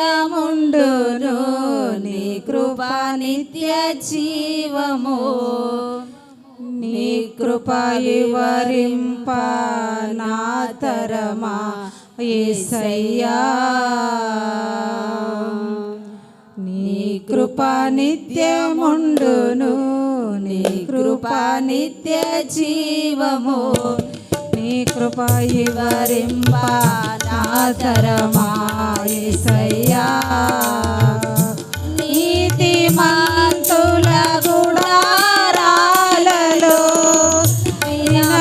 నిత్యముండును నీ కృప నిత్య జీవము నీ కృప వివరింప నా తరమా యేసయ్యా నీ కృప నిత్యముండును నీ కృప నిత్య జీవము నీ కృప వివరింప నా తరమా యేసయ్యా నీతిమంతుల గుడారాలలో వినబడుచున్నది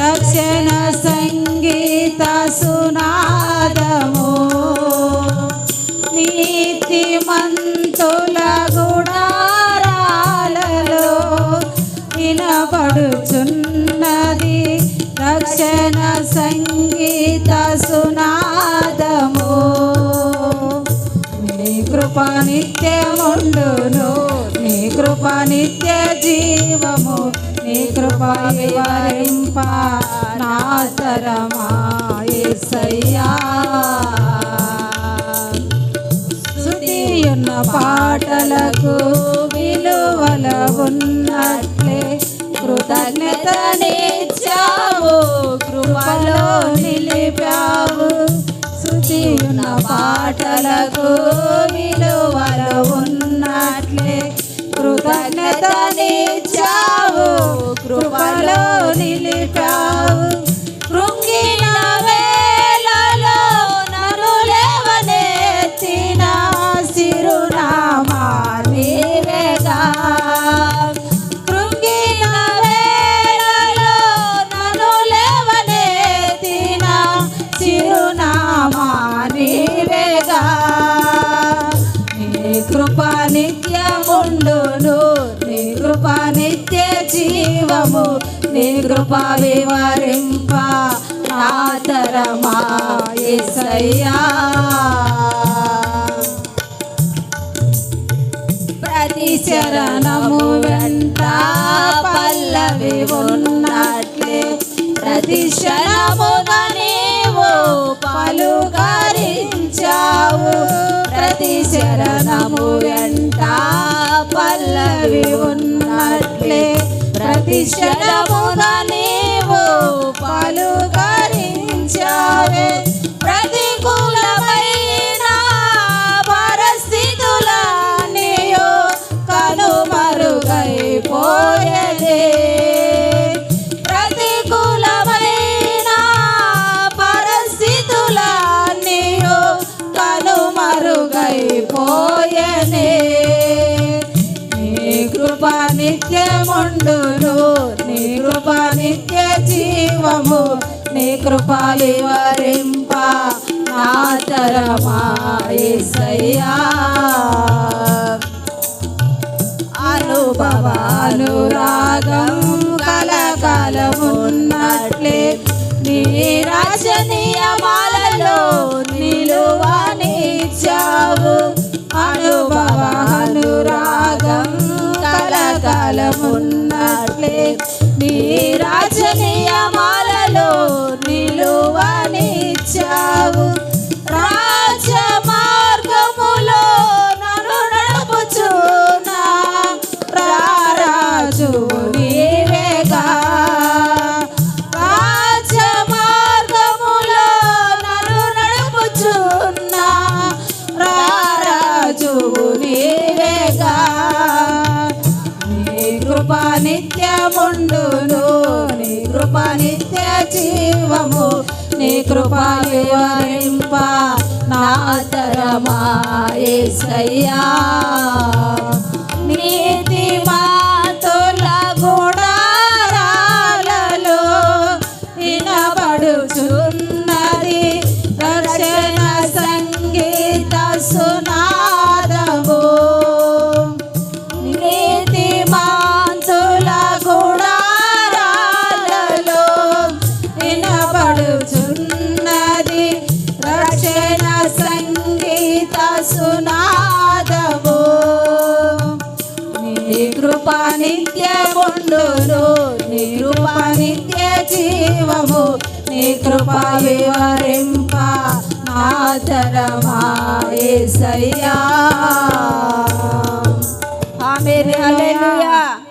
రక్షణ సంగీత సునాదము నీతిమంతుల గుడారాలలో వినబడుచున్నది రక్షణ సంగీత సునాదము నీ కృప నిత్యముండును నీ కృప నిత్య జీవము నీ కృప వివరింప నా తరమా యేసయ్యా స్తుతియున్న పాటలకు విలువల ఉన్నట్లే కృతజ్ఞతనిచ్చావు కృపలో నిలిపావు స్తుతియున్న పాటలకు విలువలు ఉన్నట్లే కృతజ్ఞతనిచ్చావు కృపలో నిలిపావు కృంగిన వేళలో నన్ను లేవనెత్తిన సిరునామా నీవేగా కృంగిన వేళలో నన్ను లేవనెత్తిన సిరునామా నీవేగా నీ కృప నిత్యముండును నీ కృప నిత్య జీవము నీ కృప వివరింప నా తరమా యేసయ్యా ప్రతి చరణము వెంట పల్లవి ఉన్నట్లే ప్రతి క్షణమున నీవు పలుకరించావు ప్రతి చరణము వెంట పల్లవి ఉన్నట్లే ప్రతి క్షణమున నీవు పలుకరించావే ప్రతికూలమైన పరిస్థితులన్నీయో కనుమరుగైపోయేదే ప్రతికూలమైన పరిస్థితులన్నీయో కనుమరుగైపోయేనే నీ కృప నిత్యముండును నీ కృప నిత్య జీవము నీ కృప వివరింప నా తరమా యేసయ్యా అనుభవానురాగం కలకాలమున్నట్లే నీ రాజనీయమాలలో నిలువనిచ్చావు అనుభవానురాగం కలకాలమున్నట్లే నీ రాజనీయమాలలో నిలువనిచ్చావు రాజమార్గములో నన్ను నడుపుచున్నా రారాజు నీవేగా రాజమార్గములో నన్ను నడుపుచున్నా రారాజు నీవేగా నీ కృప నిత్యముండును నీ కృప నిత్య జీవము నీ కృప వివరింప నా తరమా యేసయ్యా నీతిమంతుల గుడారాలలో వినబడుచున్నది రక్షణ సంగీత సునాదము నీతిమంతుల గుడారాలలో వినబడుచున్నది రక్షణ సంగీత సునాదము నీ కృప నిత్యముండును నీ కృప నిత్య జీవము నీ కృప వివరింప ఆదరమా యేసయ్యా. ఆమేన్. హల్లెలూయా.